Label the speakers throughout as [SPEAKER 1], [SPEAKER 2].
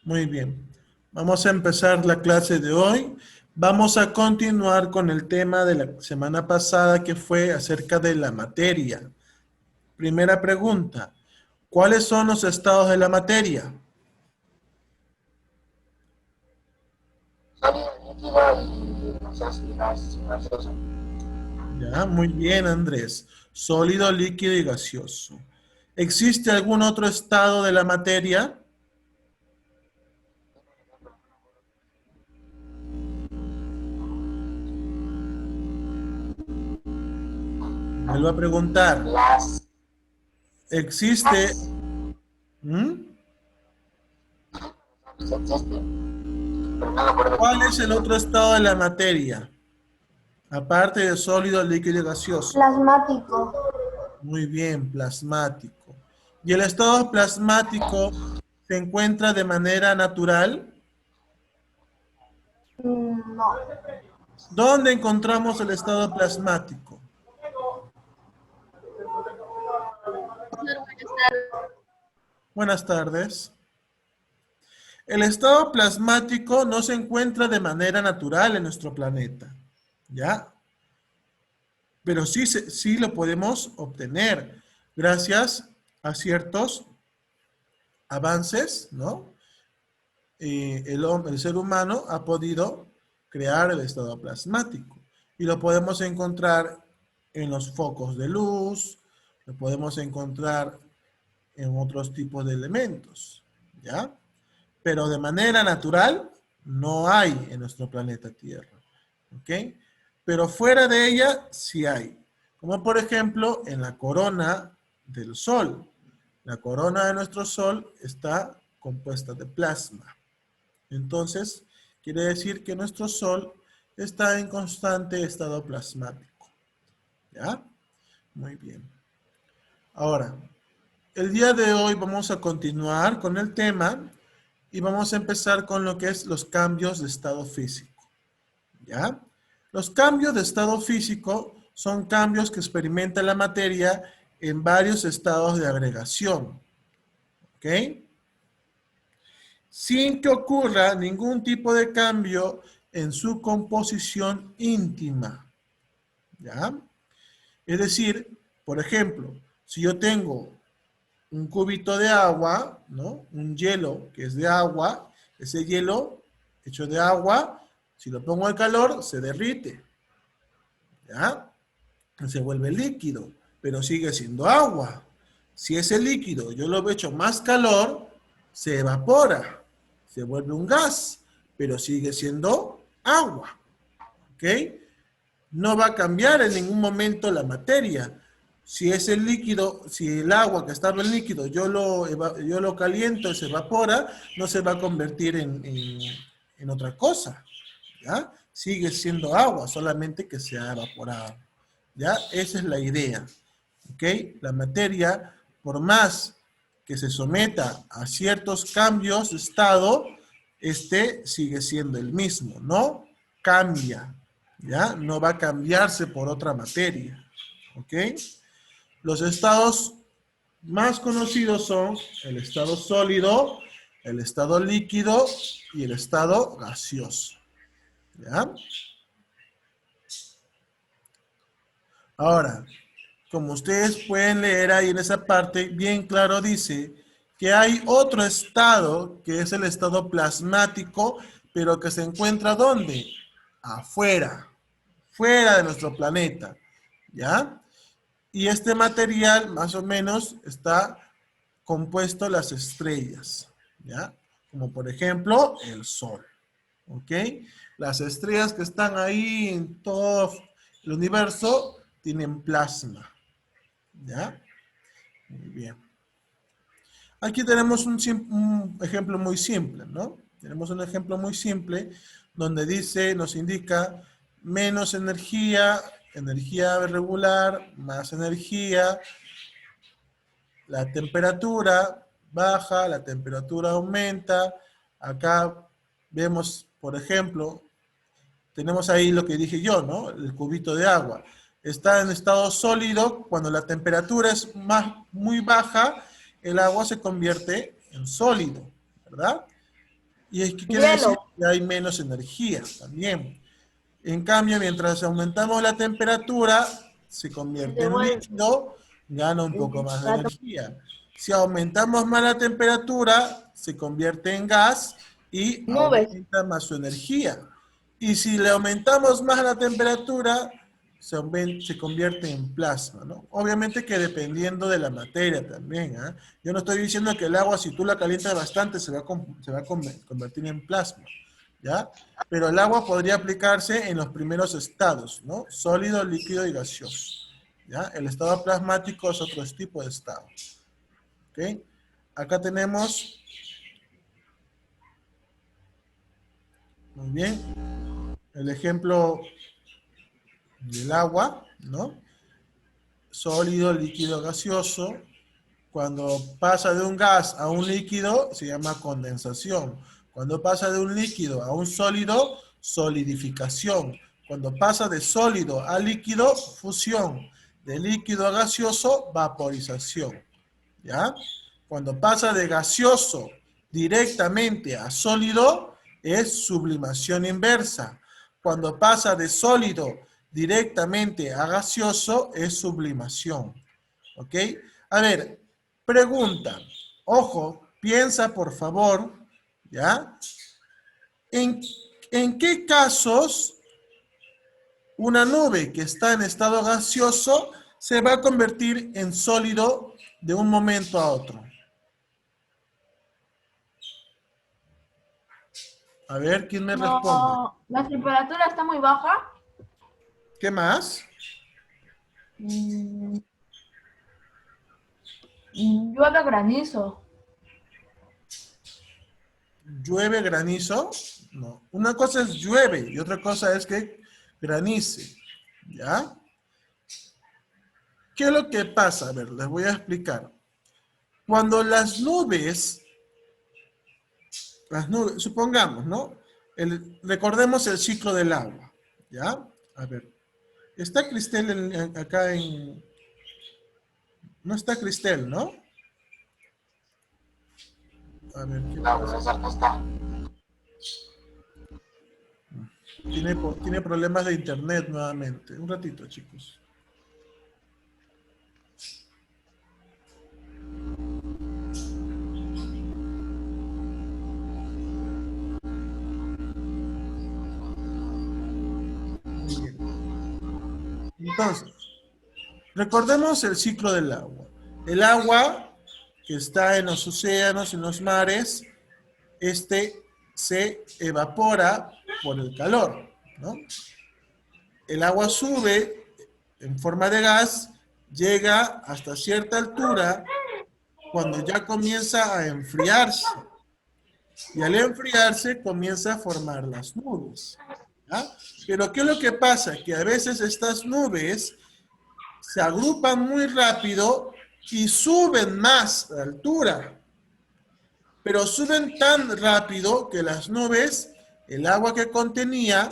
[SPEAKER 1] Muy bien. Vamos a empezar la clase de hoy. Vamos a continuar con el tema de la semana pasada que fue acerca de la materia. Primera pregunta. ¿Cuáles son los estados de la materia?
[SPEAKER 2] Sólido, líquido y gaseoso.
[SPEAKER 1] Ya, muy bien, Andrés. Sólido, líquido y gaseoso. ¿Existe algún otro estado de la materia? Vuelvo a preguntar.
[SPEAKER 2] Las,
[SPEAKER 1] ¿Existe?
[SPEAKER 2] las,
[SPEAKER 1] ¿Mm?
[SPEAKER 2] existe, pero no me acuerdo el
[SPEAKER 1] ¿Cuál es el
[SPEAKER 2] nombre.
[SPEAKER 1] otro estado de la materia? Aparte de sólido, líquido y gaseoso.
[SPEAKER 3] Plasmático.
[SPEAKER 1] Muy bien, plasmático. ¿Y el estado plasmático se encuentra de manera natural?
[SPEAKER 3] No.
[SPEAKER 1] ¿Dónde encontramos el estado plasmático? Buenas tardes. El estado plasmático no se encuentra de manera natural en nuestro planeta, ¿ya? Pero sí lo podemos obtener gracias a ciertos avances, ¿no? El ser humano ha podido crear el estado plasmático y lo podemos encontrar en los focos de luz, lo podemos encontrar en otros tipos de elementos, ¿ya? Pero de manera natural no hay en nuestro planeta Tierra, ¿ok? Pero fuera de ella sí hay, como por ejemplo en la corona del Sol. La corona de nuestro Sol está compuesta de plasma. Entonces, quiere decir que nuestro Sol está en constante estado plasmático. ¿Ya? Muy bien. Ahora, el día de hoy vamos a continuar con el tema y vamos a empezar con lo que es los cambios de estado físico. ¿Ya? Los cambios de estado físico son cambios que experimenta la materia en varios estados de agregación. ¿Ok? Sin que ocurra ningún tipo de cambio en su composición íntima. ¿Ya? Es decir, por ejemplo, si yo tengo un cubito de agua, ¿no? Un hielo que es de agua, ese hielo hecho de agua, si lo pongo al calor, se derrite. ¿Ya? Se vuelve líquido, pero sigue siendo agua. Si ese líquido yo lo echo más calor, se evapora, se vuelve un gas, pero sigue siendo agua. ¿Ok? No va a cambiar en ningún momento la materia. Si ese líquido, si el agua que estaba en líquido, yo lo caliento y se evapora, no se va a convertir en otra cosa. ¿Ya? Sigue siendo agua, solamente que se ha evaporado. ¿Ya? Esa es la idea. ¿Ok? La materia, por más que se someta a ciertos cambios de estado, este sigue siendo el mismo, no cambia, ¿ya? No va a cambiarse por otra materia, ¿ok? Los estados más conocidos son el estado sólido, el estado líquido y el estado gaseoso, ¿ya? Ahora, como ustedes pueden leer ahí en esa parte, bien claro dice que hay otro estado, que es el estado plasmático, pero que se encuentra ¿dónde? Afuera, fuera de nuestro planeta, ¿ya? Y este material más o menos está compuesto de las estrellas, ¿ya? Como por ejemplo el Sol, ¿ok? Las estrellas que están ahí en todo el universo tienen plasma, ¿ya? Muy bien. Aquí tenemos un ejemplo muy simple, ¿no? Tenemos un ejemplo muy simple donde dice, nos indica menos energía, energía regular, más energía, la temperatura baja, la temperatura aumenta. Acá vemos, por ejemplo, tenemos ahí lo que dije yo, ¿no? El cubito de agua. Está en estado sólido, cuando la temperatura es muy baja, el agua se convierte en sólido, ¿verdad? Y es que quiere decir
[SPEAKER 3] Hielo.
[SPEAKER 1] que hay menos energía también. En cambio, mientras aumentamos la temperatura, se convierte en
[SPEAKER 3] Devuelve.
[SPEAKER 1] líquido, gana un poco más de energía. Si aumentamos más la temperatura, se convierte en gas y
[SPEAKER 3] Nubes.
[SPEAKER 1] aumenta más su energía. Y si le aumentamos más la temperatura, se convierte en plasma, ¿no? Obviamente que dependiendo de la materia también, ¿ah? Yo no estoy diciendo que el agua, si tú la calientas bastante, se va a convertir en plasma, ¿ya? Pero el agua podría aplicarse en los primeros estados, ¿no? Sólido, líquido y gaseoso, ¿ya? El estado plasmático es otro tipo de estado, ¿ok? Acá tenemos, muy bien, el ejemplo del agua, ¿no? Sólido, líquido, gaseoso. Cuando pasa de un gas a un líquido, se llama condensación. Cuando pasa de un líquido a un sólido, solidificación. Cuando pasa de sólido a líquido, fusión. De líquido a gaseoso, vaporización. ¿Ya? Cuando pasa de gaseoso directamente a sólido, es sublimación inversa. Cuando pasa de sólido directamente a gaseoso, es sublimación. ¿Ok? A ver, pregunta. Ojo, piensa por favor, ¿ya? ¿En qué casos una nube que está en estado gaseoso se va a convertir en sólido de un momento a otro? A ver, ¿quién me responde?
[SPEAKER 3] No, la temperatura está muy baja.
[SPEAKER 1] ¿Qué más?
[SPEAKER 3] Mm, Llueve granizo.
[SPEAKER 1] ¿Llueve granizo? No. Una cosa es llueve y otra cosa es que granice. ¿Ya? ¿Qué es lo que pasa? A ver, les voy a explicar. Cuando las nubes, supongamos, ¿no? Recordemos el ciclo del agua. ¿Ya? A ver. ¿Está Cristel acá en...? No está Cristel, ¿no? A ver, ¿qué
[SPEAKER 2] No,
[SPEAKER 1] pasa?
[SPEAKER 2] profesor, no está.
[SPEAKER 1] Tiene problemas de internet nuevamente. Un ratito, chicos. Muy bien. Entonces, recordemos el ciclo del agua. El agua que está en los océanos, en los mares, se evapora por el calor, ¿no? El agua sube en forma de gas, llega hasta cierta altura, cuando ya comienza a enfriarse. Y al enfriarse comienza a formar las nubes, ¿ya? Pero ¿qué es lo que pasa? Que a veces estas nubes se agrupan muy rápido y suben más de altura. Pero suben tan rápido que las nubes, el agua que contenía,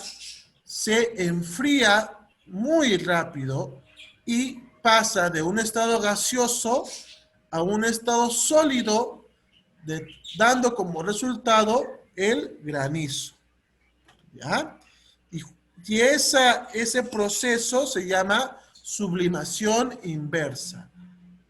[SPEAKER 1] se enfría muy rápido y pasa de un estado gaseoso a un estado sólido, dando como resultado el granizo. ¿Ya? Y ese proceso se llama sublimación inversa.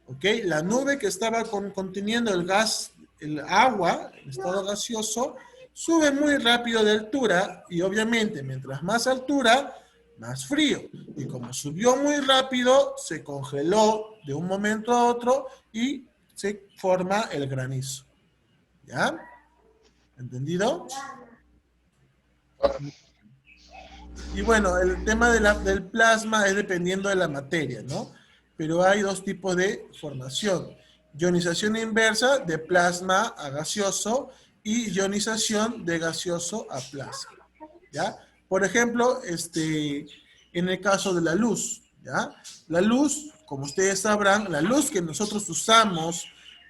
[SPEAKER 1] ¿Ok? La nube que estaba conteniendo el gas, el agua, el estado gaseoso, sube muy rápido de altura y obviamente mientras más altura, más frío. Y como subió muy rápido, se congeló de un momento a otro y se forma el granizo. ¿Ya? ¿Entendido? Y bueno, el tema del plasma es dependiendo de la materia, ¿no? Pero hay dos tipos de formación. Ionización inversa de plasma a gaseoso y ionización de gaseoso a plasma, ¿ya? Por ejemplo, en el caso de la luz, ¿ya? La luz, como ustedes sabrán, la luz que nosotros usamos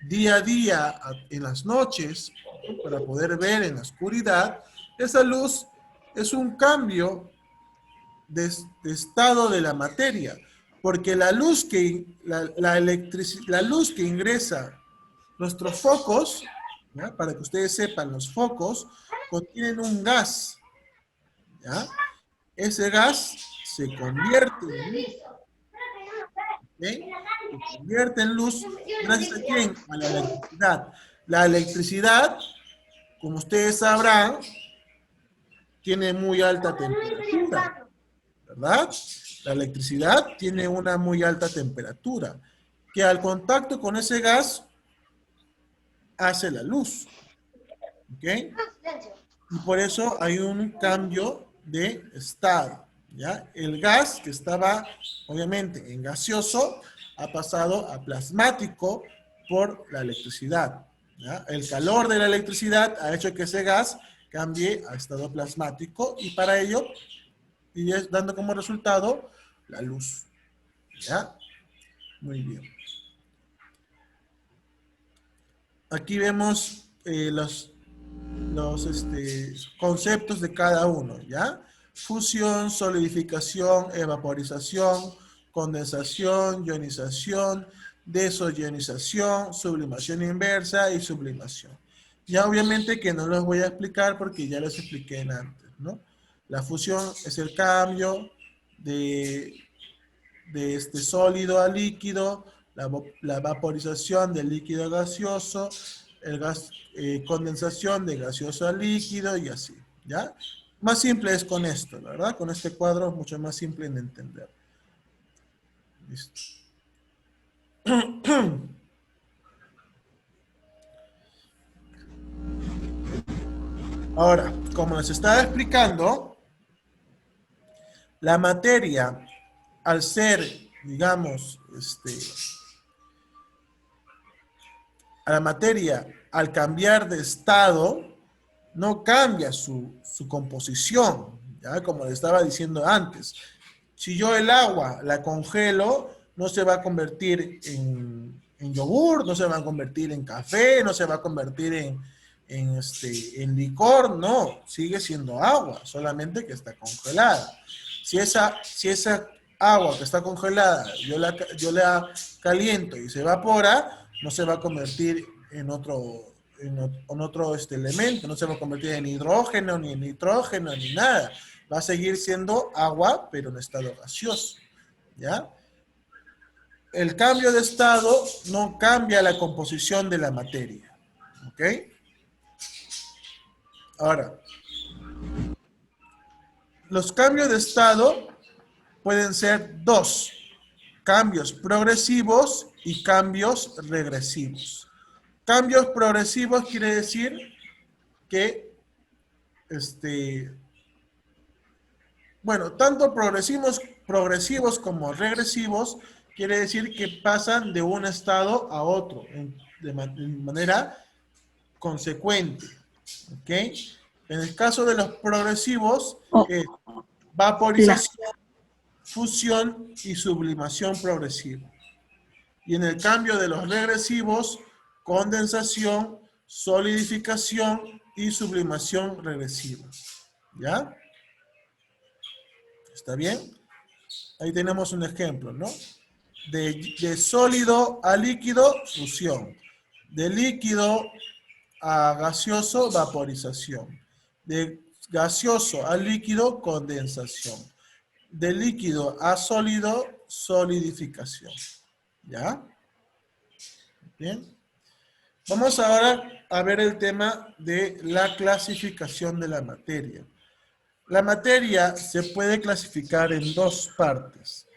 [SPEAKER 1] día a día en las noches, ¿no? Para poder ver en la oscuridad, esa luz es un cambio de estado de la materia, porque la luz que ingresa nuestros focos, ¿ya? Para que ustedes sepan, los focos contienen un gas, ¿ya? Ese gas se convierte en luz, ¿ok? Se convierte en luz gracias a quién? A la electricidad. La electricidad, como ustedes sabrán, tiene muy alta temperatura, ¿verdad? La electricidad tiene una muy alta temperatura, que al contacto con ese gas hace la luz, ¿ok? Y por eso hay un cambio de estado, ¿ya? El gas que estaba, obviamente, en gaseoso, ha pasado a plasmático por la electricidad, ¿ya? El calor de la electricidad ha hecho que ese gas cambie a estado plasmático y para ello, y es dando como resultado la luz, ¿ya? Muy bien. Aquí vemos los conceptos de cada uno, ¿ya? Fusión, solidificación, evaporización, condensación, ionización, desionización, sublimación inversa y sublimación. Ya obviamente que no los voy a explicar porque ya les expliqué antes, ¿no? La fusión es el cambio de sólido a líquido, la vaporización del líquido a gaseoso, condensación de gaseoso a líquido y así, ¿ya? Más simple es con esto, ¿verdad? Con este cuadro es mucho más simple de entender. Listo. Ahora, como les estaba explicando, la materia, al ser, digamos, a la materia, al cambiar de estado, no cambia su composición, ¿ya? Como les estaba diciendo antes. Si yo el agua la congelo, no se va a convertir en yogur, no se va a convertir en café, no se va a convertir en licor, no, sigue siendo agua, solamente que está congelada. Si esa agua que está congelada, yo la caliento y se evapora, no se va a convertir en otro elemento, no se va a convertir en hidrógeno, ni en nitrógeno, ni nada. Va a seguir siendo agua, pero en estado gaseoso, ¿ya? El cambio de estado no cambia la composición de la materia, ¿ok? Ahora, los cambios de estado pueden ser dos: cambios progresivos y cambios regresivos. Cambios progresivos quiere decir que, bueno, tanto progresivos como regresivos quiere decir que pasan de un estado a otro de manera consecuente, ¿ok? En el caso de los progresivos, vaporización, fusión y sublimación progresiva. Y en el cambio de los regresivos, condensación, solidificación y sublimación regresiva. ¿Ya? ¿Está bien? Ahí tenemos un ejemplo, ¿no? De sólido a líquido, fusión. De líquido a gaseoso, vaporización. De gaseoso a líquido, condensación. De líquido a sólido, solidificación. ¿Ya? Bien. Vamos ahora a ver el tema de la clasificación de la materia. La materia se puede clasificar en dos partes: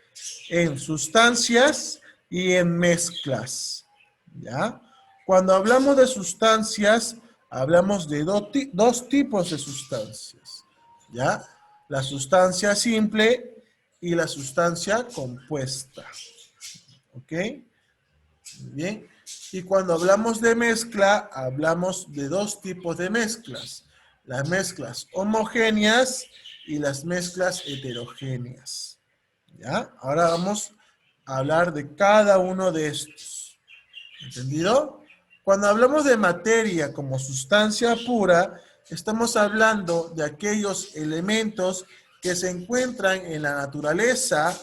[SPEAKER 1] en sustancias y en mezclas. ¿Ya? Cuando hablamos de sustancias, hablamos de dos tipos de sustancias. ¿Ya? La sustancia simple y la sustancia compuesta. ¿Ok? Muy bien. Y cuando hablamos de mezcla, hablamos de dos tipos de mezclas: las mezclas homogéneas y las mezclas heterogéneas. ¿Ya? Ahora vamos a hablar de cada uno de estos. ¿Entendido? Cuando hablamos de materia como sustancia pura, estamos hablando de aquellos elementos que se encuentran en la naturaleza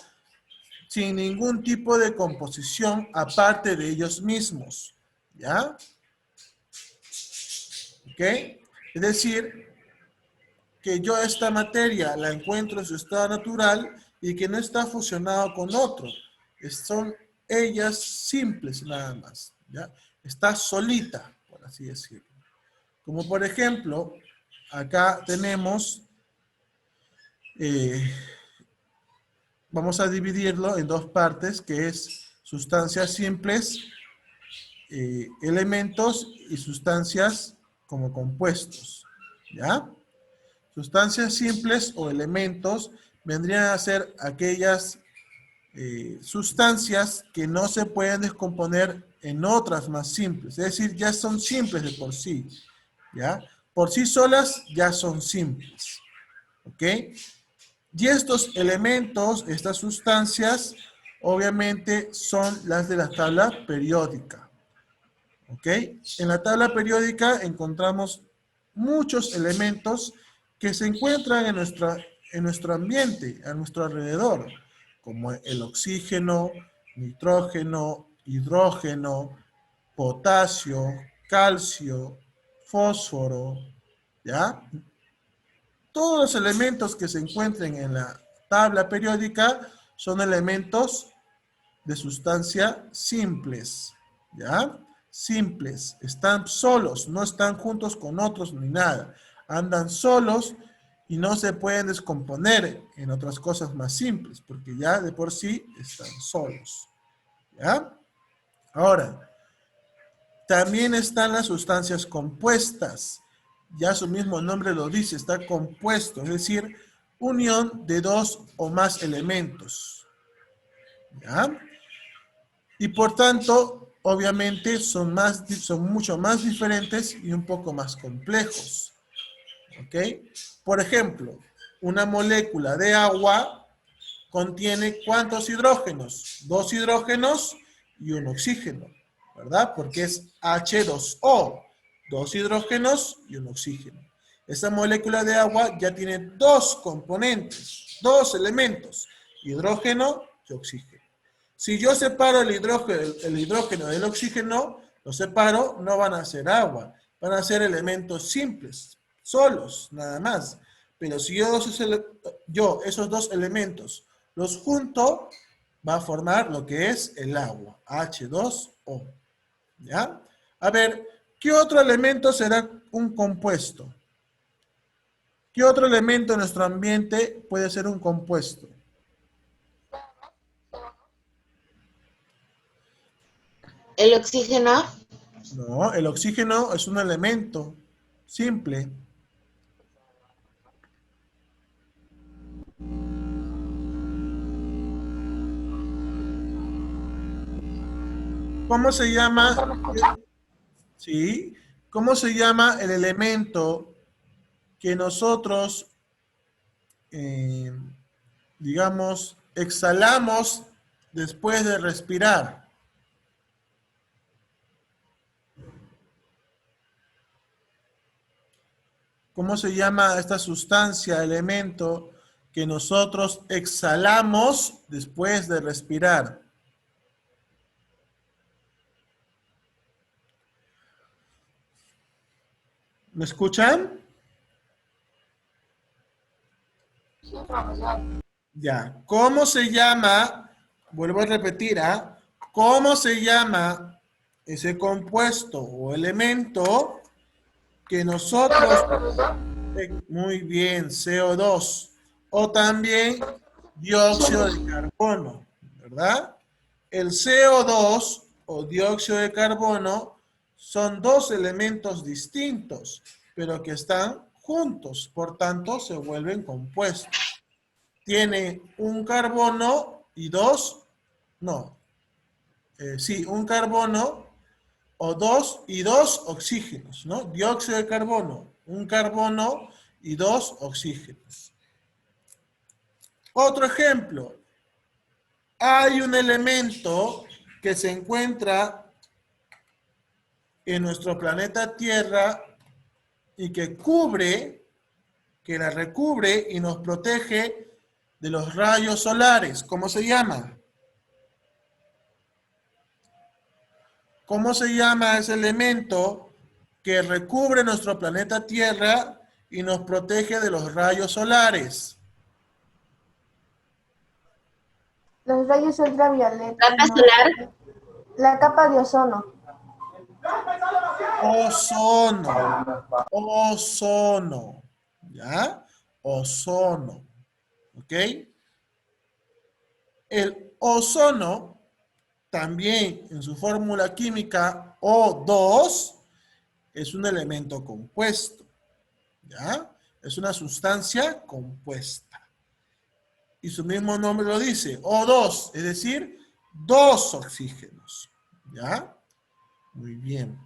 [SPEAKER 1] sin ningún tipo de composición aparte de ellos mismos. ¿Ya? ¿Ok? Es decir, que yo esta materia la encuentro en su estado natural y que no está fusionado con otro. Son ellas simples nada más, ¿ya? Está solita, por así decirlo. Como por ejemplo, acá tenemos, vamos a dividirlo en dos partes, que es sustancias simples, elementos y sustancias como compuestos, ¿ya? Sustancias simples o elementos vendrían a ser aquellas sustancias que no se pueden descomponer en otras más simples. Es decir, ya son simples de por sí, ¿ya? Por sí solas ya son simples, ¿ok? Y estos elementos, estas sustancias, obviamente son las de la tabla periódica, ¿ok? En la tabla periódica encontramos muchos elementos que se encuentran en nuestro ambiente, a nuestro alrededor, como el oxígeno, nitrógeno, hidrógeno, potasio, calcio, fósforo, ¿ya? Todos los elementos que se encuentren en la tabla periódica son elementos de sustancia simples, ¿ya? Simples, están solos, no están juntos con otros ni nada. Andan solos y no se pueden descomponer en otras cosas más simples, porque ya de por sí están solos, ¿ya? Ahora, también están las sustancias compuestas. Ya su mismo nombre lo dice, está compuesto, es decir, unión de dos o más elementos, ¿ya? Y por tanto, obviamente son mucho más diferentes y un poco más complejos. ¿Ok? Por ejemplo, una molécula de agua contiene ¿cuántos hidrógenos? 2 hidrógenos y un oxígeno, ¿verdad? Porque es H2O, 2 hidrógenos y un oxígeno. Esa molécula de agua ya tiene 2 componentes, 2 elementos, hidrógeno y oxígeno. Si yo separo el hidrógeno del oxígeno, los separo, no van a ser agua, van a ser elementos simples, solos, nada más. Pero si yo esos dos elementos los junto, va a formar lo que es el agua, H2O. ¿Ya? A ver, ¿qué otro elemento será un compuesto? ¿Qué otro elemento en nuestro ambiente puede ser un compuesto?
[SPEAKER 4] El oxígeno.
[SPEAKER 1] No, el oxígeno es un elemento simple. ¿Cómo se llama?
[SPEAKER 2] ¿Me escucha?
[SPEAKER 1] ¿Sí? ¿Cómo se llama el elemento que nosotros, digamos, exhalamos después de respirar? ¿Cómo se llama esta sustancia, elemento que nosotros exhalamos después de respirar? ¿Me escuchan?
[SPEAKER 2] Sí, profesor.
[SPEAKER 1] Ya. ¿Cómo se llama? Vuelvo a repetir, ¿ah? ¿Cómo se llama ese compuesto o elemento que nosotros...
[SPEAKER 2] Profesor.
[SPEAKER 1] Muy bien, CO2. O también dióxido de carbono, ¿verdad? El CO2 o dióxido de carbono son dos elementos distintos, pero que están juntos, por tanto se vuelven compuestos. Tiene un carbono y dos, no, sí, un carbono o dos y dos oxígenos, ¿no? Dióxido de carbono, un carbono y dos oxígenos. Otro ejemplo, hay un elemento que se encuentra en nuestro planeta Tierra y que la recubre y nos protege de los rayos solares. ¿Cómo se llama? ¿Cómo se llama ese elemento que recubre nuestro planeta Tierra y nos protege de los rayos solares?
[SPEAKER 5] Los rayos ultravioletas.
[SPEAKER 4] Capa
[SPEAKER 5] no.
[SPEAKER 4] solar.
[SPEAKER 5] La capa de ozono.
[SPEAKER 1] Ozono. Ozono. ¿Ya? Ozono. ¿Ok? El ozono, también en su fórmula química O2, es un elemento compuesto. ¿Ya? Es una sustancia compuesta. Y su mismo nombre lo dice, O2, es decir, dos oxígenos. ¿Ya? Muy bien.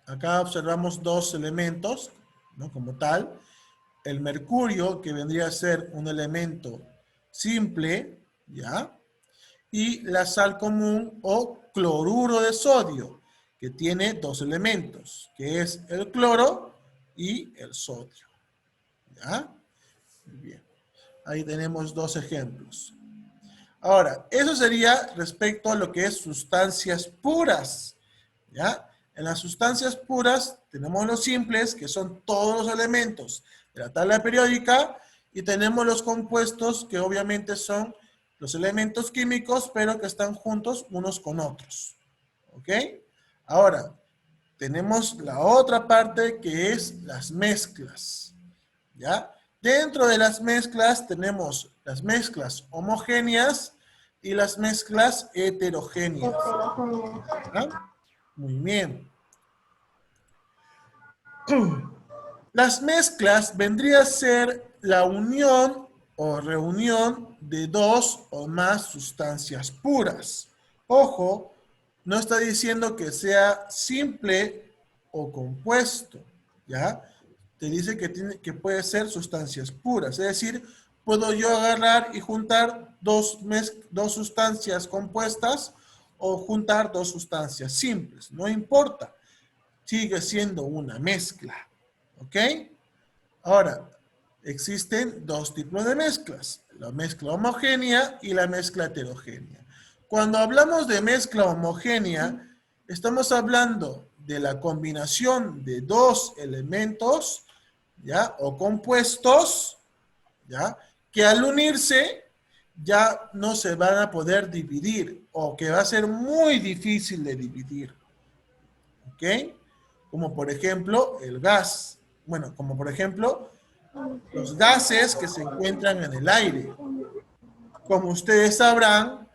[SPEAKER 1] Acá observamos dos elementos, ¿no? Como tal. El mercurio, que vendría a ser un elemento simple, ¿ya? Y la sal común o cloruro de sodio, que tiene dos elementos, que es el cloro y el sodio. ¿Ya? Muy bien. Ahí tenemos dos ejemplos. Ahora, eso sería respecto a lo que es sustancias puras. ¿Ya? En las sustancias puras tenemos los simples, que son todos los elementos de la tabla periódica, y tenemos los compuestos, que obviamente son los elementos químicos, pero que están juntos unos con otros. ¿Ok? Ahora, tenemos la otra parte, que es las mezclas. ¿Ya? Dentro de las mezclas tenemos las mezclas homogéneas y las mezclas heterogéneas. ¿Ya? Muy bien. Las mezclas vendría a ser la unión o reunión de dos o más sustancias puras. Ojo, no está diciendo que sea simple o compuesto, ¿ya? Te dice que puede ser sustancias puras, es decir, puedo yo agarrar y juntar dos sustancias compuestas o juntar dos sustancias simples, no importa, sigue siendo una mezcla, ¿ok? Ahora, existen dos tipos de mezclas, la mezcla homogénea y la mezcla heterogénea. Cuando hablamos de mezcla homogénea, estamos hablando de la combinación de dos elementos, ¿ya? O compuestos, ¿ya? Que al unirse ya no se van a poder dividir o que va a ser muy difícil de dividir, ¿ok? Como por ejemplo el gas. Bueno, como por ejemplo los gases que se encuentran en el aire. Como ustedes sabrán,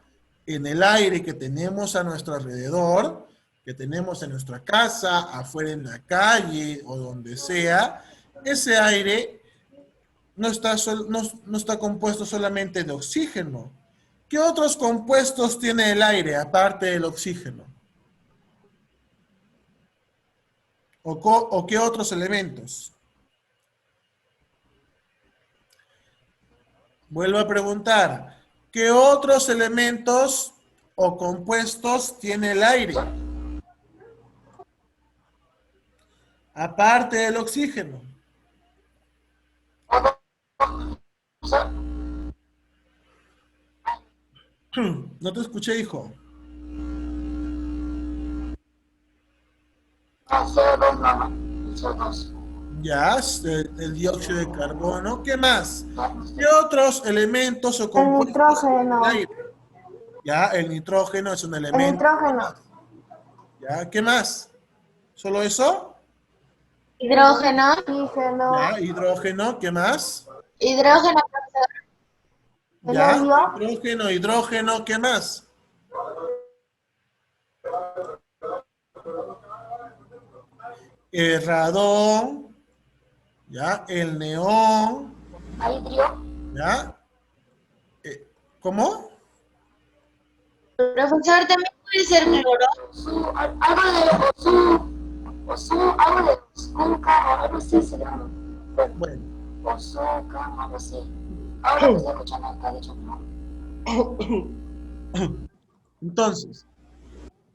[SPEAKER 1] en el aire que tenemos a nuestro alrededor, que tenemos en nuestra casa, afuera en la calle o donde sea, ese aire no está compuesto solamente de oxígeno. ¿Qué otros compuestos tiene el aire aparte del oxígeno? ¿O qué otros elementos? Vuelvo a preguntar, ¿qué otros elementos o compuestos tiene el aire? Aparte del oxígeno. No te escuché, hijo.
[SPEAKER 2] CO2 nada más. CO2.
[SPEAKER 1] Ya, el dióxido de carbono. ¿Qué más? ¿Qué otros elementos o
[SPEAKER 5] El
[SPEAKER 1] compuestos tiene
[SPEAKER 5] nitrógeno.
[SPEAKER 1] el aire? Ya, el nitrógeno es un
[SPEAKER 5] El
[SPEAKER 1] elemento.
[SPEAKER 5] nitrógeno.
[SPEAKER 1] Ya, ¿qué más? ¿Solo eso?
[SPEAKER 4] Hidrógeno.
[SPEAKER 5] Oxígeno.
[SPEAKER 1] Ya, hidrógeno, ¿qué más?
[SPEAKER 4] Hidrógeno, profesor.
[SPEAKER 5] El
[SPEAKER 1] Ya,
[SPEAKER 5] helio.
[SPEAKER 1] hidrógeno, ¿qué más? El radón, ya, el neón,
[SPEAKER 2] Anhidrio.
[SPEAKER 1] ya. ¿Cómo?
[SPEAKER 4] Profesor, también puede ser cloro.
[SPEAKER 2] Algo de Osu, algo de Oscuca, algo así se llama.
[SPEAKER 1] Bueno,
[SPEAKER 2] Osuca, algo así. Ahora que estoy escuchando acá, dicho, ¿no?
[SPEAKER 1] entonces,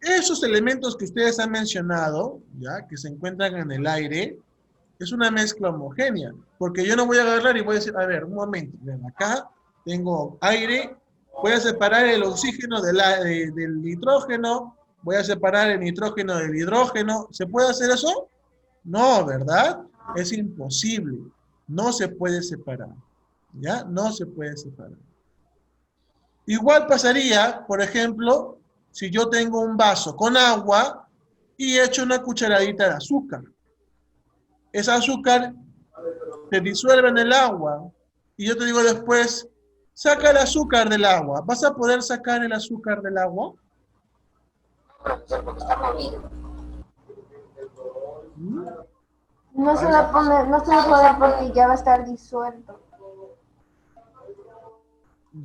[SPEAKER 1] esos elementos que ustedes han mencionado, ya, que se encuentran en el aire, es una mezcla homogénea, porque yo no voy a agarrar y voy a decir, a ver, un momento, ven, acá tengo aire Voy a separar el oxígeno del nitrógeno, voy a separar el nitrógeno del hidrógeno. ¿Se puede hacer eso? No, ¿verdad? Es imposible. No se puede separar. ¿Ya? No se puede separar. Igual pasaría, por ejemplo, si yo tengo un vaso con agua y echo una cucharadita de azúcar. Ese azúcar se disuelve en el agua y yo te digo después, saca el azúcar del agua. ¿Vas a poder sacar el azúcar del agua?
[SPEAKER 2] Profesor, porque está movido.
[SPEAKER 5] No se va a poner, no se va a poder porque ya va a estar disuelto.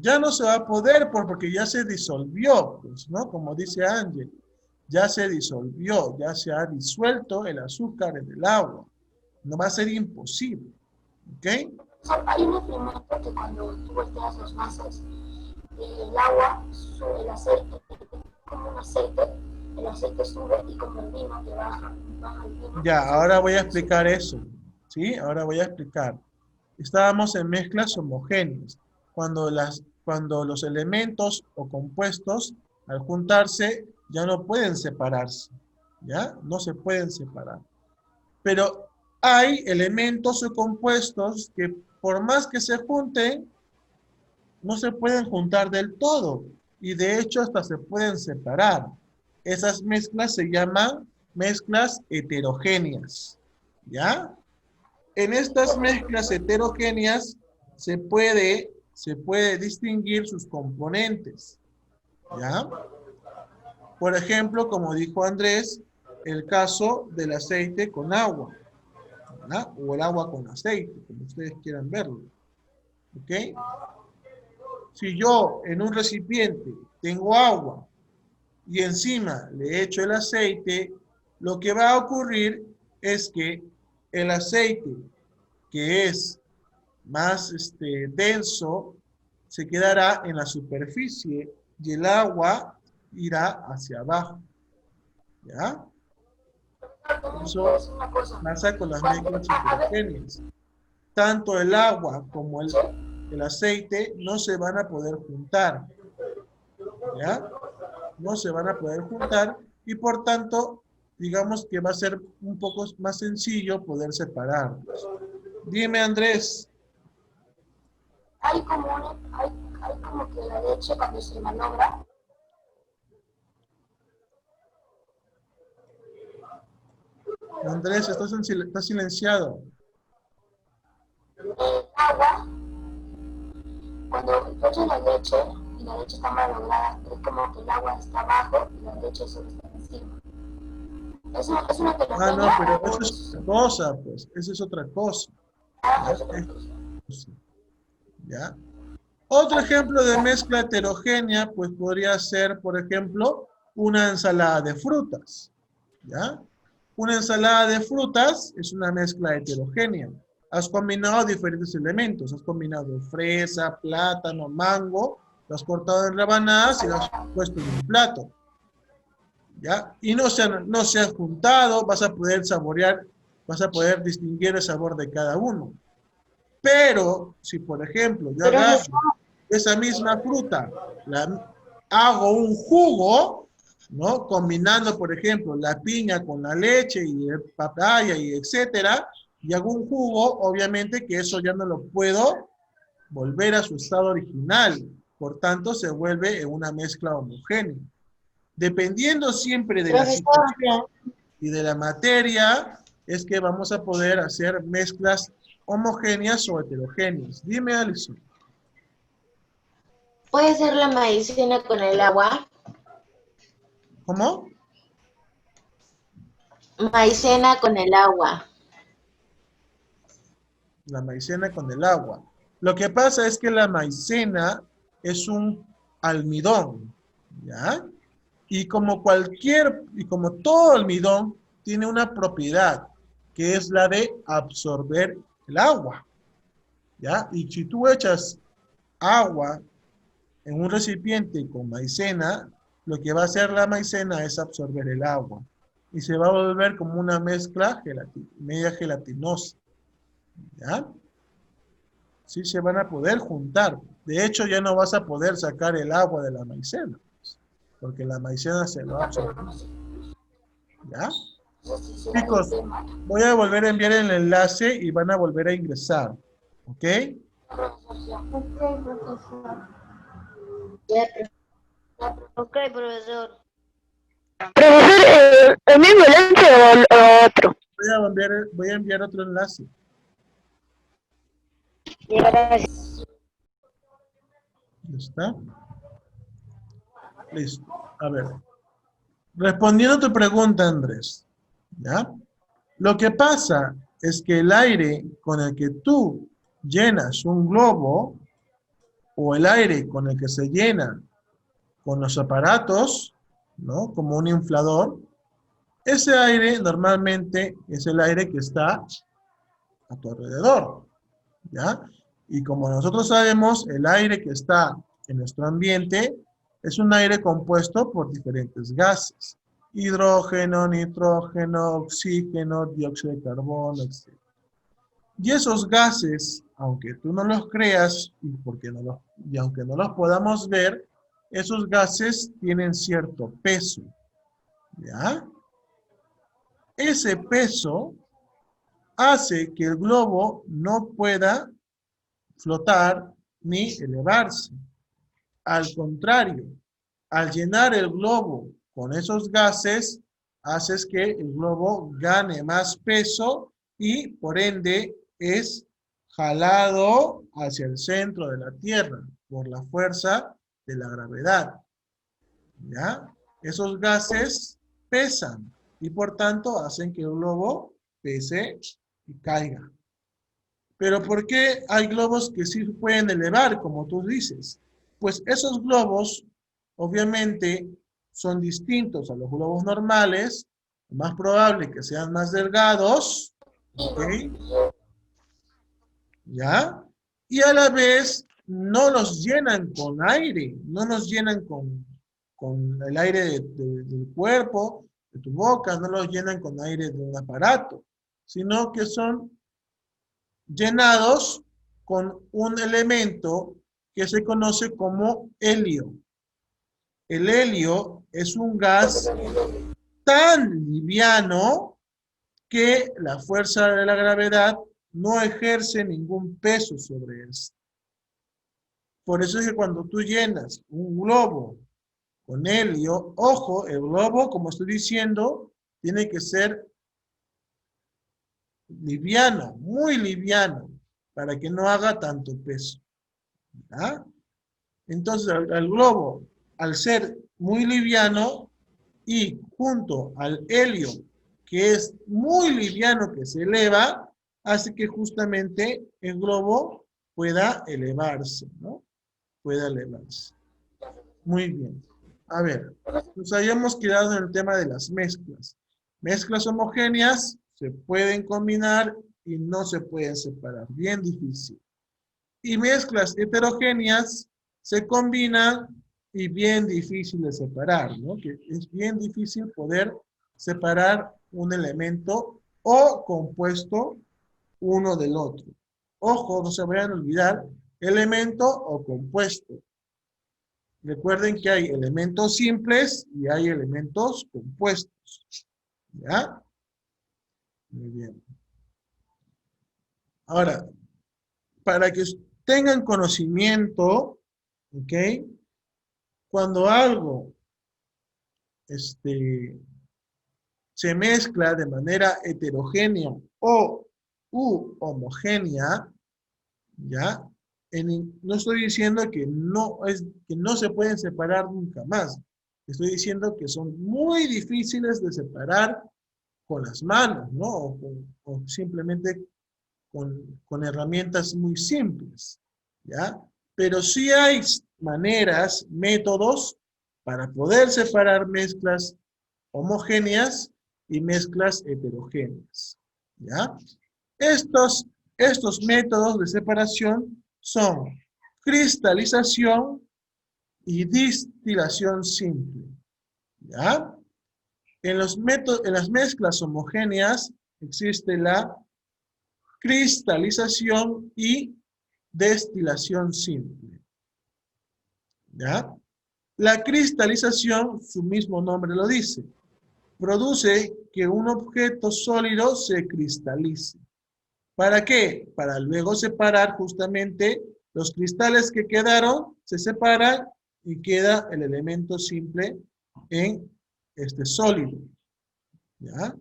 [SPEAKER 1] Ya no se va a poder porque ya se disolvió, pues, ¿no? Como dice Ángel, ya se disolvió, ya se ha disuelto el azúcar en el agua. No va a ser imposible, ¿ok?
[SPEAKER 2] Profesor, hay un experimento que cuando tú volteas los vasos, el agua sube el aceite, como un aceite, el aceite sube y como el vino que baja el vino.
[SPEAKER 1] Ya, ahora voy a explicar eso, ¿sí? Ahora voy a explicar. Estábamos en mezclas homogéneas. Cuando los elementos o compuestos, al juntarse, ya no pueden separarse, ¿ya? No se pueden separar. Pero hay elementos o compuestos que por más que se junten, no se pueden juntar del todo. Y de hecho hasta se pueden separar. Esas mezclas se llaman mezclas heterogéneas, ¿ya? En estas mezclas heterogéneas se puede distinguir sus componentes, ¿ya? Por ejemplo, como dijo Andrés, el caso del aceite con agua, ¿verdad? O el agua con aceite, como ustedes quieran verlo, ¿ok? Si yo en un recipiente tengo agua y encima le echo el aceite, lo que va a ocurrir es que el aceite, que es más denso, se quedará en la superficie y el agua irá hacia abajo, ¿ya? Eso pasa con las mezclas heterogéneas. Tanto el agua como el aceite no se van a poder juntar, ¿ya? No se van a poder juntar y por tanto, digamos que va a ser un poco más sencillo poder separarlos. Dime, Andrés.
[SPEAKER 2] Hay como que la leche cuando se malogra,
[SPEAKER 1] Andrés, estás silenciado.
[SPEAKER 2] el agua, cuando yo echo la leche y la leche está malograda, es como que el agua está abajo y la leche solo está encima. Es una
[SPEAKER 1] Ah, no, pero eso es otra cosa, pues. Eso es otra cosa. ¿Ya? Otro ejemplo de mezcla heterogénea, pues podría ser, por ejemplo, una ensalada de frutas. ¿Ya? Una ensalada de frutas es una mezcla heterogénea. Has combinado diferentes elementos. Has combinado fresa, plátano, mango, lo has cortado en rebanadas y lo has puesto en un plato. ¿Ya? Y no se han juntado, vas a poder saborear, vas a poder distinguir el sabor de cada uno. Pero, si por ejemplo, yo agarro esa misma fruta, hago un jugo, ¿no? Combinando, por ejemplo, la piña con la leche y el papaya y etcétera, y hago un jugo, obviamente que eso ya no lo puedo volver a su estado original. Por tanto, se vuelve en una mezcla homogénea. Dependiendo siempre de la situación y de la materia, es que vamos a poder hacer mezclas homogéneas o heterogéneas. Dime, Alison.
[SPEAKER 4] ¿Puede ser la maicena con el agua?
[SPEAKER 1] ¿Cómo?
[SPEAKER 4] Maicena con el agua.
[SPEAKER 1] La maicena con el agua. Lo que pasa es que la maicena es un almidón, ¿ya? Y como todo almidón, tiene una propiedad, que es la de absorber el agua, ¿ya? Y si tú echas agua en un recipiente con maicena, lo que va a hacer la maicena es absorber el agua. Y se va a volver como una mezcla media gelatinosa, ¿ya? Sí se van a poder juntar. De hecho, ya no vas a poder sacar el agua de la maicena, pues, porque la maicena se lo ha absorbido. ¿Ya? Chicos, voy a volver a enviar el enlace y van a volver a ingresar. ¿Ok?
[SPEAKER 5] Ok, profesor.
[SPEAKER 6] Ok, profesor.
[SPEAKER 7] Profesor, ¿el mismo enlace o otro?
[SPEAKER 1] Voy a enviar otro enlace.
[SPEAKER 6] Gracias.
[SPEAKER 1] ¿Ya está? Listo. A ver. Respondiendo a tu pregunta, Andrés. ¿Ya? Lo que pasa es que el aire con el que tú llenas un globo o el aire con el que se llena con los aparatos, ¿no? Como un inflador, ese aire normalmente es el aire que está a tu alrededor, ¿ya? Y como nosotros sabemos, el aire que está en nuestro ambiente es un aire compuesto por diferentes gases. Hidrógeno, nitrógeno, oxígeno, dióxido de carbono, etc. Y esos gases, aunque tú no los creas y aunque no los podamos ver, esos gases tienen cierto peso, ¿ya? Ese peso hace que el globo no pueda flotar ni elevarse. Al contrario, al llenar el globo con esos gases, haces que el globo gane más peso y por ende es jalado hacia el centro de la Tierra por la fuerza de la gravedad. ¿Ya? Esos gases pesan y por tanto hacen que el globo pese y caiga. Pero ¿por qué hay globos que sí pueden elevar, como tú dices? Pues esos globos, obviamente, son distintos a los globos normales, más probable que sean más delgados, ¿ok? ¿Ya? Y a la vez no los llenan con aire, no nos llenan con el aire del cuerpo, de tu boca, no los llenan con aire de un aparato, sino que son llenados con un elemento que se conoce como helio. El helio es un gas tan liviano que la fuerza de la gravedad no ejerce ningún peso sobre él. Por eso es que cuando tú llenas un globo con helio, ojo, el globo, como estoy diciendo, tiene que ser liviano, muy liviano, para que no haga tanto peso. ¿Ya? Entonces, el globo, al ser muy liviano y junto al helio, que es muy liviano, que se eleva, hace que justamente el globo pueda elevarse, ¿no? Pueda elevarse. Muy bien. A ver, nos habíamos quedado en el tema de las mezclas. Mezclas homogéneas se pueden combinar y no se pueden separar. Bien difícil. Y mezclas heterogéneas se combinan y bien difícil de separar, ¿no? Que es bien difícil poder separar un elemento o compuesto uno del otro. Ojo, no se vayan a olvidar, elemento o compuesto. Recuerden que hay elementos simples y hay elementos compuestos. ¿Ya? Muy bien. Ahora, para que tengan conocimiento, ¿ok? Cuando algo se mezcla de manera heterogénea o homogénea, ¿ya? No estoy diciendo que no se pueden separar nunca más. Estoy diciendo que son muy difíciles de separar con las manos, ¿no? O simplemente con herramientas muy simples, ¿ya? Pero sí hay maneras, métodos para poder separar mezclas homogéneas y mezclas heterogéneas, ¿ya? Estos métodos de separación son cristalización y destilación simple, ¿ya? En las mezclas homogéneas existe la cristalización y destilación simple. ¿Ya? La cristalización, su mismo nombre lo dice, produce que un objeto sólido se cristalice. ¿Para qué? Para luego separar justamente los cristales que quedaron, se separan y queda el elemento simple en este sólido. ¿Ya?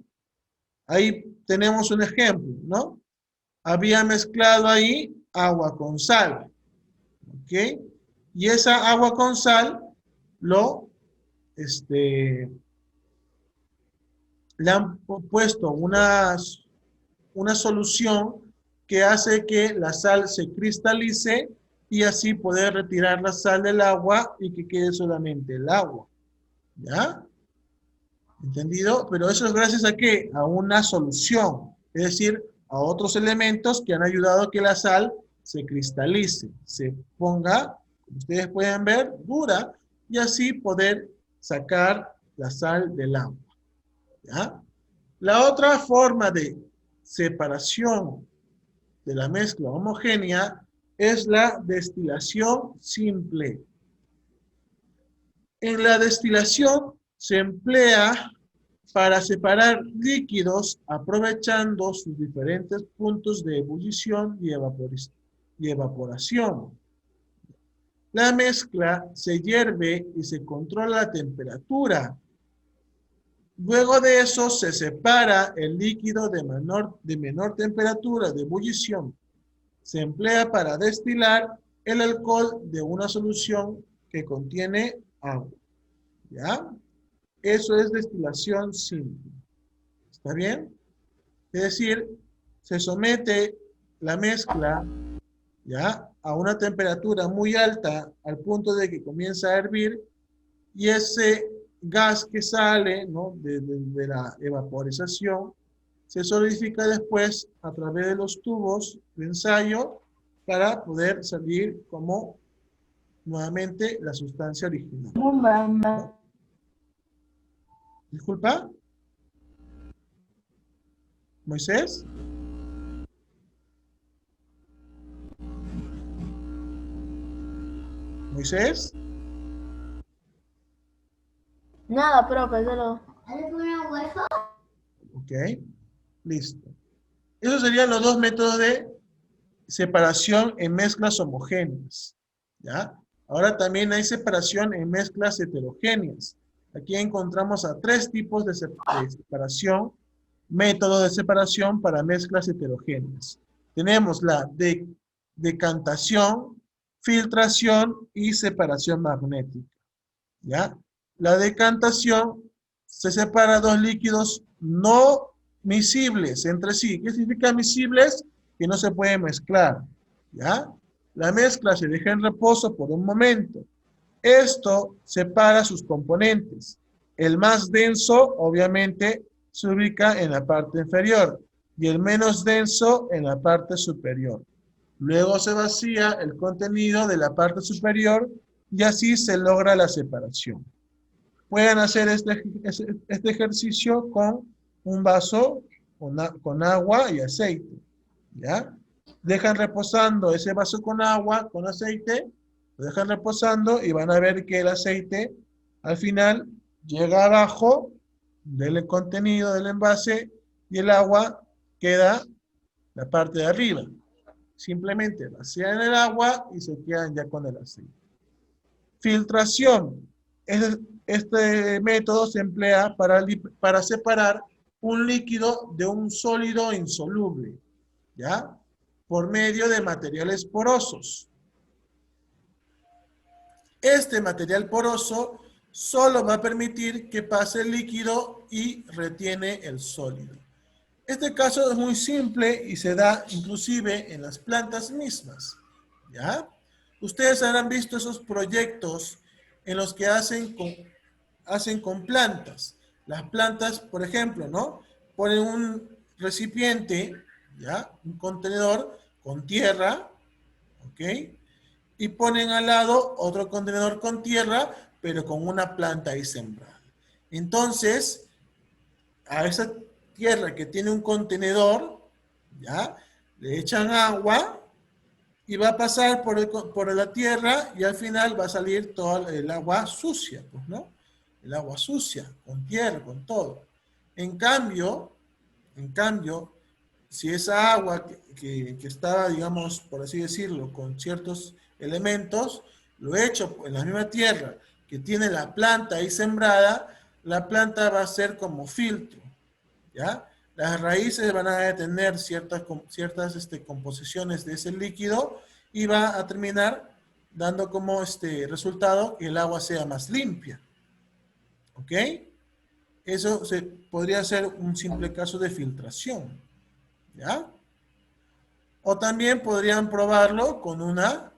[SPEAKER 1] Ahí tenemos un ejemplo, ¿no? Había mezclado ahí agua con sal. ¿Ok? Y esa agua con sal le han puesto una solución que hace que la sal se cristalice y así poder retirar la sal del agua y que quede solamente el agua. ¿Ya? ¿Entendido? Pero eso es gracias a ¿qué? A una solución, es decir, a otros elementos que han ayudado a que la sal se cristalice, se ponga, como ustedes pueden ver, dura, y así poder sacar la sal del agua. ¿Ya? La otra forma de separación de la mezcla homogénea es la destilación simple. En la destilación se emplea para separar líquidos aprovechando sus diferentes puntos de ebullición y evaporación. La mezcla se hierve y se controla la temperatura. Luego de eso se separa el líquido de menor temperatura de ebullición. Se emplea para destilar el alcohol de una solución que contiene agua. ¿Ya? Eso es destilación simple. ¿Está bien? Es decir, se somete la mezcla, ¿ya?, a una temperatura muy alta al punto de que comienza a hervir y ese gas que sale, ¿no?, de la evaporización se solidifica después a través de los tubos de ensayo para poder salir como nuevamente la sustancia original. ¿No? ¿Disculpa? ¿Moisés? ¿Moisés?
[SPEAKER 5] Nada, profe, solo.
[SPEAKER 1] Ok, listo. Esos serían los dos métodos de separación en mezclas homogéneas. ¿Ya? Ahora también hay separación en mezclas heterogéneas. Aquí encontramos a tres tipos de separación, métodos de separación para mezclas heterogéneas. Tenemos la decantación, filtración y separación magnética. ¿Ya? La decantación se separa dos líquidos no miscibles entre sí. ¿Qué significa miscibles? Que no se pueden mezclar. ¿Ya? La mezcla se deja en reposo por un momento. Esto separa sus componentes. El más denso, obviamente, se ubica en la parte inferior y el menos denso en la parte superior. Luego se vacía el contenido de la parte superior y así se logra la separación. Pueden hacer este ejercicio con un vaso con agua y aceite. ¿Ya? Dejan reposando ese vaso con agua, con aceite, lo dejan reposando y van a ver que el aceite al final llega abajo del contenido del envase y el agua queda la parte de arriba. Simplemente vacían el agua y se quedan ya con el aceite. Filtración. Este método se emplea para separar un líquido de un sólido insoluble, ¿ya?, por medio de materiales porosos. Este material poroso solo va a permitir que pase el líquido y retiene el sólido. Este caso es muy simple y se da inclusive en las plantas mismas, ¿ya? Ustedes habrán visto esos proyectos en los que hacen con plantas. Las plantas, por ejemplo, ¿no?, ponen un recipiente, ¿ya?, un contenedor con tierra, ¿ok?, y ponen al lado otro contenedor con tierra, pero con una planta ahí sembrada. Entonces, a esa tierra que tiene un contenedor, ¿ya?, le echan agua, y va a pasar por la tierra y al final va a salir todo el agua sucia, pues, ¿no? El agua sucia, con tierra, con todo. En cambio, si esa agua que estaba, digamos, por así decirlo, con ciertos elementos, lo he hecho en la misma tierra que tiene la planta ahí sembrada, la planta va a ser como filtro, ¿ya? Las raíces van a tener ciertas composiciones de ese líquido y va a terminar dando como resultado que el agua sea más limpia. ¿Ok? Eso podría ser un simple caso de filtración. ¿Ya? O también podrían probarlo con una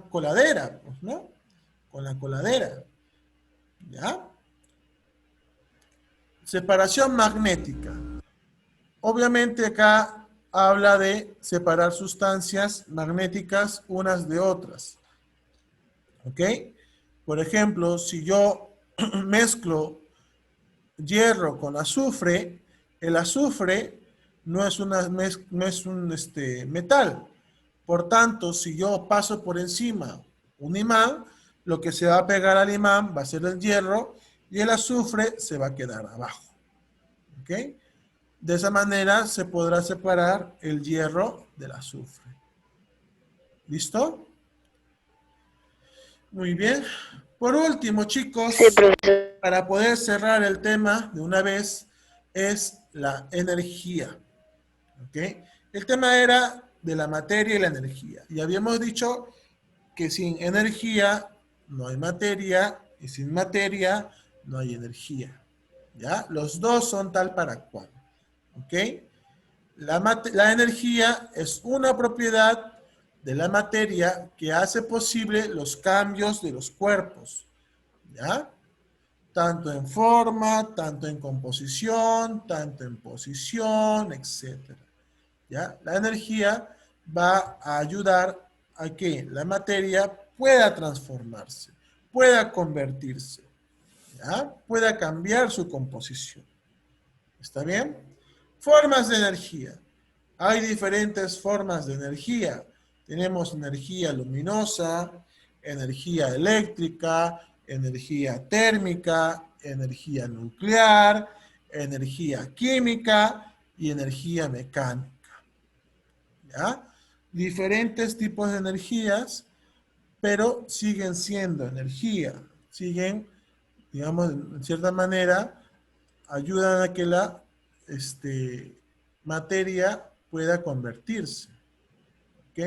[SPEAKER 1] coladera, pues, ¿no? Con la coladera. ¿Ya? Separación magnética. Obviamente acá habla de separar sustancias magnéticas unas de otras. ¿Ok? Por ejemplo, si yo mezclo hierro con azufre, el azufre no es un metal. Por tanto, si yo paso por encima un imán, lo que se va a pegar al imán va a ser el hierro y el azufre se va a quedar abajo. ¿Ok? De esa manera se podrá separar el hierro del azufre. ¿Listo? Muy bien. Por último, chicos,
[SPEAKER 7] Sí, profesor.
[SPEAKER 1] para poder cerrar el tema de una vez, es la energía. ¿Ok? El tema era de la materia y la energía. Y habíamos dicho que sin energía no hay materia y sin materia no hay energía. ¿Ya? Los dos son tal para cual. ¿Ok? La energía es una propiedad de la materia que hace posible los cambios de los cuerpos. ¿Ya? Tanto en forma, tanto en composición, tanto en posición, etc. ¿Ya? La energía va a ayudar a que la materia pueda transformarse, pueda convertirse, ¿ya? Pueda cambiar su composición. ¿Está bien? Formas de energía. Hay diferentes formas de energía. Tenemos energía luminosa, energía eléctrica, energía térmica, energía nuclear, energía química y energía mecánica. ¿Ya? Diferentes tipos de energías, pero siguen siendo energía. Siguen, digamos, en cierta manera, ayudan a que la materia pueda convertirse. ¿Ok?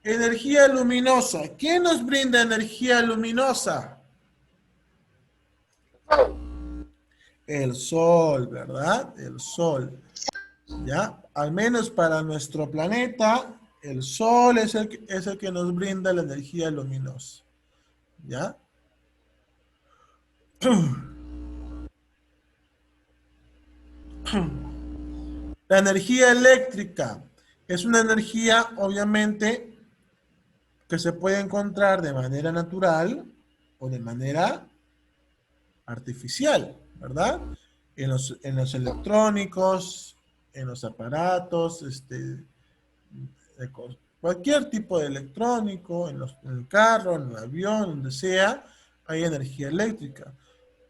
[SPEAKER 1] Energía luminosa. ¿Quién nos brinda energía luminosa? El sol, ¿verdad? El sol. ¿Ya? Al menos para nuestro planeta, el sol es el que nos brinda la energía luminosa. ¿Ya? La energía eléctrica es una energía, obviamente, que se puede encontrar de manera natural o de manera artificial, ¿verdad? En los electrónicos, en los aparatos, cualquier tipo de electrónico, en el carro, en el avión, donde sea, hay energía eléctrica.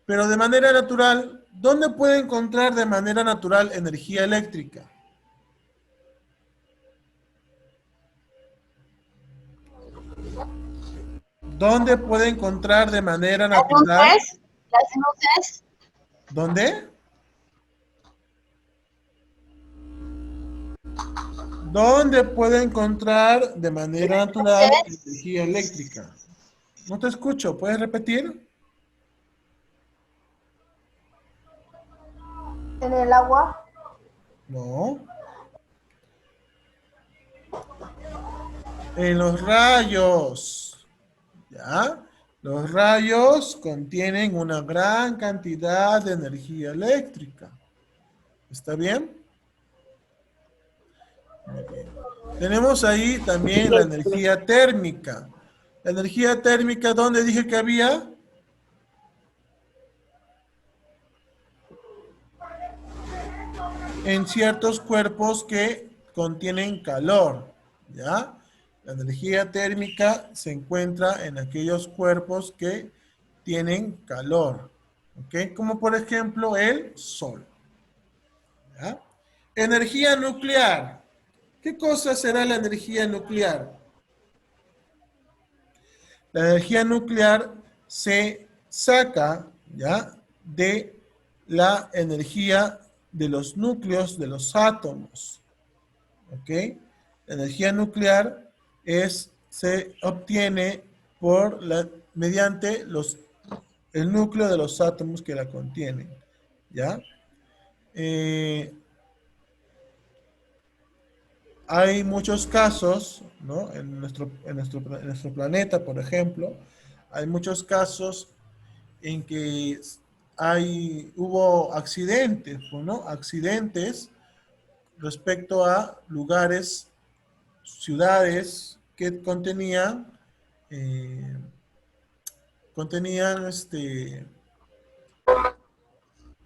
[SPEAKER 1] Pero de manera natural, ¿dónde puede encontrar de manera natural energía eléctrica? ¿Dónde puede encontrar de manera natural?
[SPEAKER 4] Las luces.
[SPEAKER 1] ¿Dónde? ¿Dónde puede encontrar de manera natural energía eléctrica? No te escucho, ¿puedes repetir?
[SPEAKER 5] En el agua.
[SPEAKER 1] No. En los rayos. ¿Ya? Los rayos contienen una gran cantidad de energía eléctrica. ¿Está bien? Muy bien. Tenemos ahí también la energía térmica. La energía térmica, ¿dónde dije que había? En ciertos cuerpos que contienen calor, ¿ya? La energía térmica se encuentra en aquellos cuerpos que tienen calor, ¿ok? Como por ejemplo el Sol, ¿ya? Energía nuclear. ¿Qué cosa será la energía nuclear? La energía nuclear se saca, ¿ya?, de la energía de los núcleos de los átomos, ¿ok? La energía nuclear se obtiene mediante el núcleo de los átomos que la contienen, ¿ya? Hay muchos casos, ¿no? En nuestro planeta, por ejemplo, hay muchos casos en que hubo accidentes, ¿no? Accidentes respecto a lugares, ciudades que contenían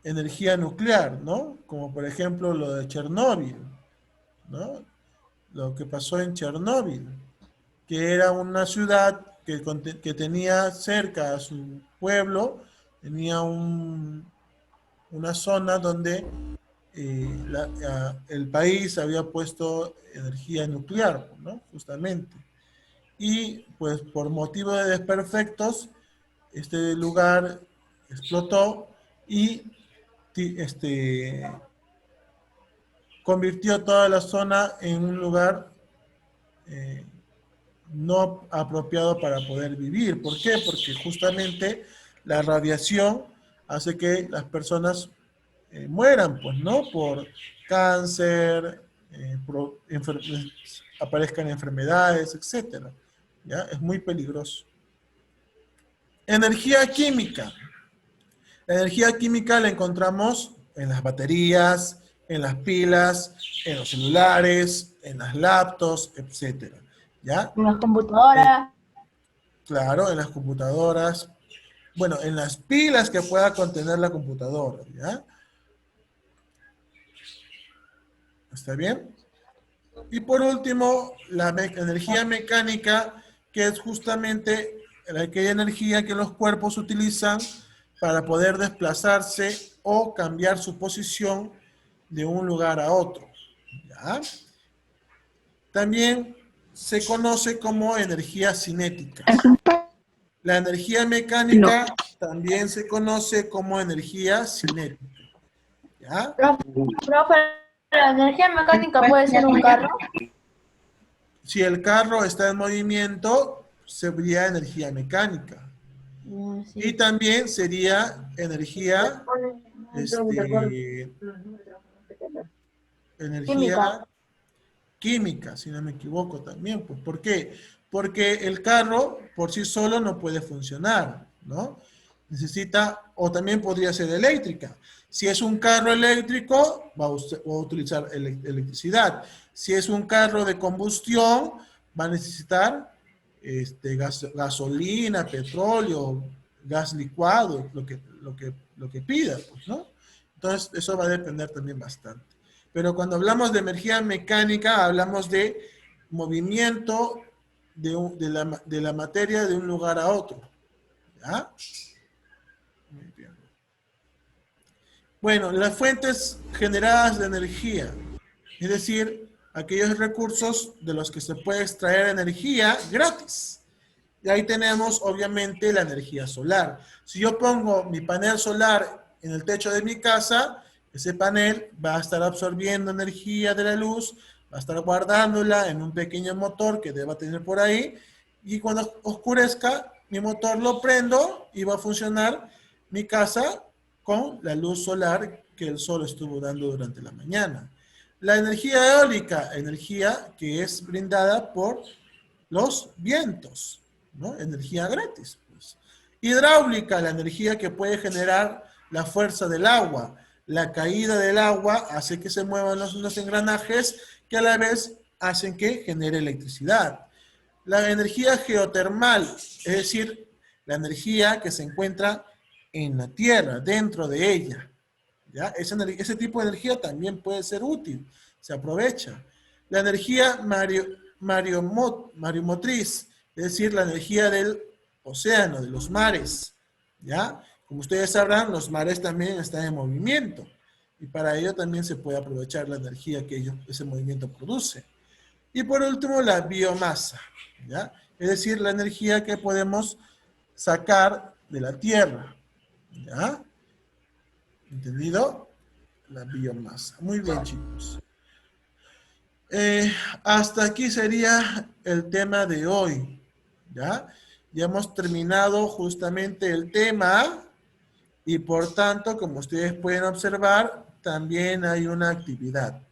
[SPEAKER 1] energía nuclear, ¿no? Como por ejemplo lo de Chernóbil, ¿no? Lo que pasó en Chernóbil, que era una ciudad que tenía cerca a su pueblo, tenía una zona donde el país había puesto energía nuclear, ¿no? Justamente. Y pues por motivo de desperfectos, este lugar explotó y convirtió toda la zona en un lugar no apropiado para poder vivir. ¿Por qué? Porque justamente la radiación hace que las personas mueran, pues, ¿no? Por cáncer, aparezcan enfermedades, etcétera. ¿Ya? Es muy peligroso. Energía química. La energía química la encontramos en las baterías, en las pilas, en los celulares, en las laptops, etcétera. ¿Ya?
[SPEAKER 3] En las computadoras.
[SPEAKER 1] Claro, en las computadoras. Bueno, en las pilas que pueda contener la computadora, ¿ya? ¿Está bien? Y por último, la energía mecánica, que es justamente aquella energía que los cuerpos utilizan para poder desplazarse o cambiar su posición de un lugar a otro, ¿ya? También se conoce como energía cinética. La energía mecánica también se conoce como energía cinética, ¿ya?
[SPEAKER 3] Profe, la energía mecánica puede ser un carro.
[SPEAKER 1] Si el carro está en movimiento, sería energía mecánica. Y también sería energía, química, si no me equivoco también. Pues, ¿por qué? Porque el carro por sí solo no puede funcionar, ¿no? Necesita, o también podría ser eléctrica. Si es un carro eléctrico, va a utilizar electricidad. Si es un carro de combustión, va a necesitar gasolina, petróleo, gas licuado, lo que pida, pues, ¿no? Entonces, eso va a depender también bastante. Pero cuando hablamos de energía mecánica, hablamos de movimiento de la materia de un lugar a otro, ¿ya? Muy bien. Bueno, las fuentes generadas de energía, es decir, aquellos recursos de los que se puede extraer energía gratis. Y ahí tenemos, obviamente, la energía solar. Si yo pongo mi panel solar en el techo de mi casa, ese panel va a estar absorbiendo energía de la luz, va a estar guardándola en un pequeño motor que deba tener por ahí, y cuando oscurezca, mi motor lo prendo y va a funcionar mi casa con la luz solar que el sol estuvo dando durante la mañana. La energía eólica, energía que es brindada por los vientos, ¿no? Energía gratis, pues. Hidráulica, la energía que puede generar la fuerza del agua. La caída del agua hace que se muevan los engranajes que a la vez hacen que genere electricidad. La energía geotermal, es decir, la energía que se encuentra en la tierra, dentro de ella, ¿ya? Ese tipo de energía también puede ser útil, se aprovecha. La energía mareomotriz, es decir, la energía del océano, de los mares, ¿ya? Como ustedes sabrán, los mares también están en movimiento y para ello también se puede aprovechar la energía que ese movimiento produce. Y por último, la biomasa, ¿ya? Es decir, la energía que podemos sacar de la tierra, ¿ya? ¿Entendido? La biomasa. Muy bien, chicos. Hasta aquí sería el tema de hoy, ¿ya? Ya hemos terminado justamente el tema y por tanto, como ustedes pueden observar, también hay una actividad,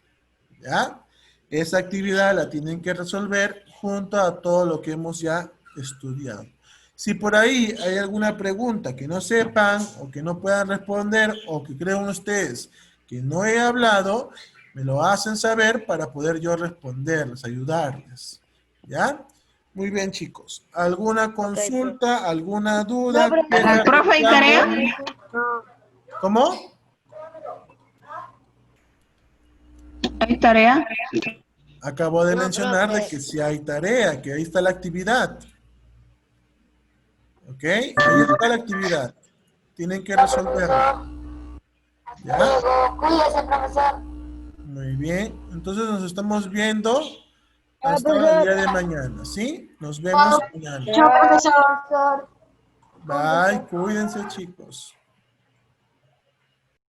[SPEAKER 1] ¿ya? Esa actividad la tienen que resolver junto a todo lo que hemos ya estudiado. Si por ahí hay alguna pregunta que no sepan o que no puedan responder o que crean ustedes que no he hablado, me lo hacen saber para poder yo responderles, ayudarles, ¿ya? Muy bien, chicos. ¿Alguna consulta, alguna duda?
[SPEAKER 4] Profe, ¿y tarea?
[SPEAKER 1] ¿Cómo?
[SPEAKER 4] ¿Hay tarea?
[SPEAKER 1] Acabo de
[SPEAKER 6] No,
[SPEAKER 1] mencionar de
[SPEAKER 6] profe.
[SPEAKER 1] que si hay tarea, que ahí está la actividad. ¿Ok? Ahí está la actividad. Tienen que resolverla. ¿Ya?
[SPEAKER 2] Luego, cuídese, profesor.
[SPEAKER 1] Muy bien. Entonces nos estamos viendo hasta el día de mañana, ¿sí? Nos vemos mañana.
[SPEAKER 5] Chao, profesor.
[SPEAKER 1] Bye. Cuídense, chicos.